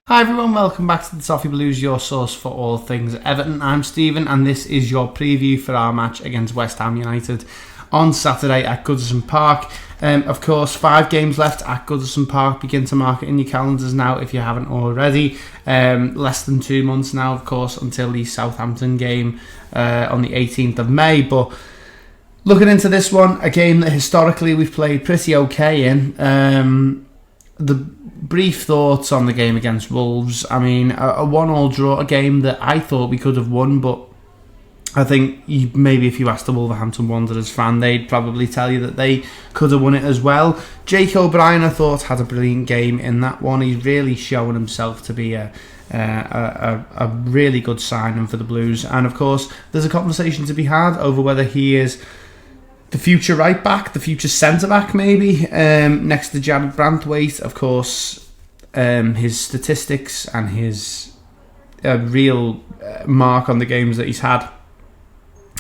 Hi everyone, welcome back to the Toffee Blues, your source for all things Everton. I'm Stephen and this is your preview for our match against West Ham United on Saturday at Goodison Park. Of course, 5 games left at Goodison Park. Begin to mark it in your calendars now if you haven't already. Less than 2 months now, of course, until the Southampton game on the 18th of May. But looking into this one, a game that historically we've played pretty okay in. The brief thoughts on the game against Wolves. I mean, a 1-1 draw, a game that I thought we could have won, but I think maybe if you asked the Wolverhampton Wanderers fan, they'd probably tell you that they could have won it as well. Jake O'Brien, I thought, had a brilliant game in that one. He's really shown himself to be a really good signing for the Blues. And of course, there's a conversation to be had over whether he is the future right back, the future centre back, maybe, next to Jared Branthwaite. Of course, his statistics and his real mark on the games that he's had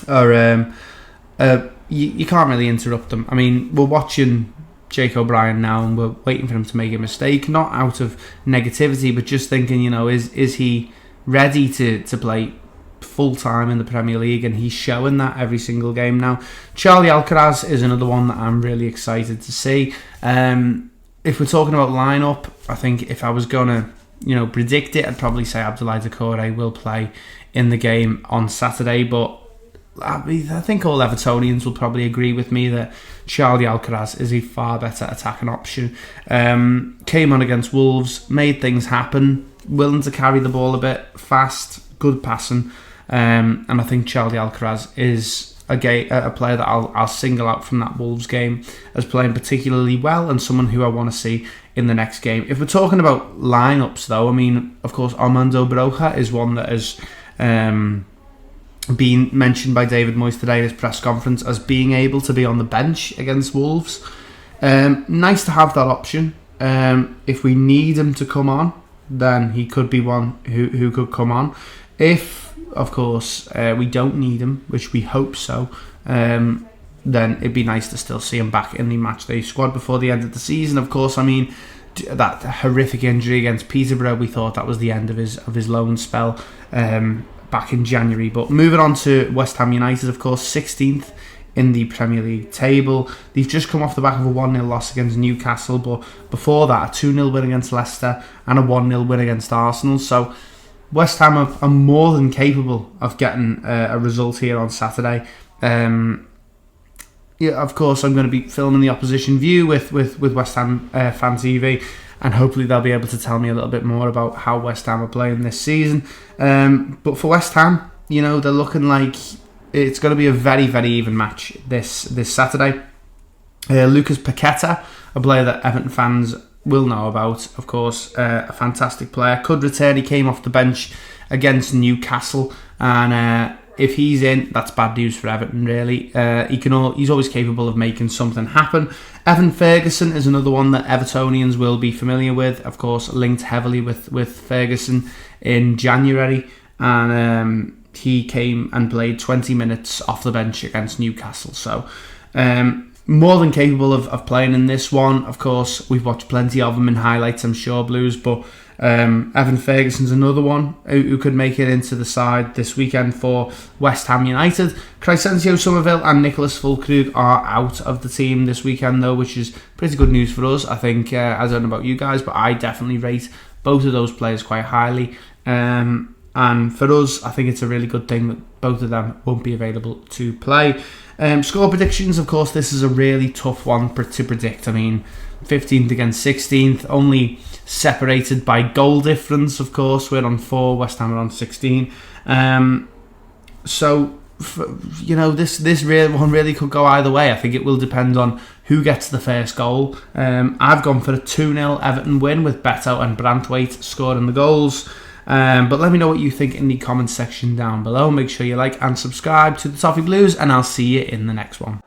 are you can't really interrupt them. I mean, we're watching Jake O'Brien now and we're waiting for him to make a mistake, not out of negativity, but just thinking, is he ready to play full time in the Premier League? And he's showing that every single game now. Charlie Alcaraz is another one that I'm really excited to see. If we're talking about lineup, I think if I was gonna predict it, I'd probably say Abdoulaye Doucouré will play in the game on Saturday, but I think all Evertonians will probably agree with me that Charlie Alcaraz is a far better attacking option. Came on against Wolves, made things happen, willing to carry the ball a bit, fast, good passing, and I think Charlie Alcaraz is a player that I'll single out from that Wolves game as playing particularly well and someone who I want to see in the next game. If we're talking about lineups though, I mean, of course, Armando Broja is one that has been mentioned by David Moyes today in his press conference as being able to be on the bench against Wolves. Nice to have that option. If we need him to come on, then he could be one who could come on. If, of course, we don't need him, which we hope so, then it'd be nice to still see him back in the matchday squad before the end of the season. Of course, I mean, that horrific injury against Peterborough, we thought that was the end of his loan spell back in January. But moving on to West Ham United, of course, 16th in the Premier League table. They've just come off the back of a 1-0 loss against Newcastle, but before that, a 2-0 win against Leicester and a 1-0 win against Arsenal. So West Ham are more than capable of getting a result here on Saturday. Of course, I'm going to be filming the opposition view with West Ham Fan TV, and hopefully they'll be able to tell me a little bit more about how West Ham are playing this season. But for West Ham, they're looking like it's going to be a very, very even match this Saturday. Lucas Paqueta, a player that Everton fans will know about, of course, a fantastic player, could return. He came off the bench against Newcastle, and if he's in, that's bad news for Everton, really. He's always capable of making something happen. Evan Ferguson is another one that Evertonians will be familiar with, of course, linked heavily with Ferguson in January, and he came and played 20 minutes off the bench against Newcastle. So more than capable of playing in this one. Of course, we've watched plenty of them in highlights, I'm sure, Blues, but Evan Ferguson's another one who could make it into the side this weekend for West Ham United. Crysencio Somerville and Nicholas Füllkrug are out of the team this weekend, though, which is pretty good news for us. I think, I don't know about you guys, but I definitely rate both of those players quite highly. And for us, I think it's a really good thing that both of them won't be available to play. Score predictions, of course, this is a really tough one to predict. I mean, 15th against 16th, only separated by goal difference, of course. We're on 4, West Ham are on 16. This one really could go either way. I think it will depend on who gets the first goal. I've gone for a 2-0 Everton win with Beto and Branthwaite scoring the goals. But let me know what you think in the comments section down below. Make sure you like and subscribe to the Toffee Blues, and I'll see you in the next one.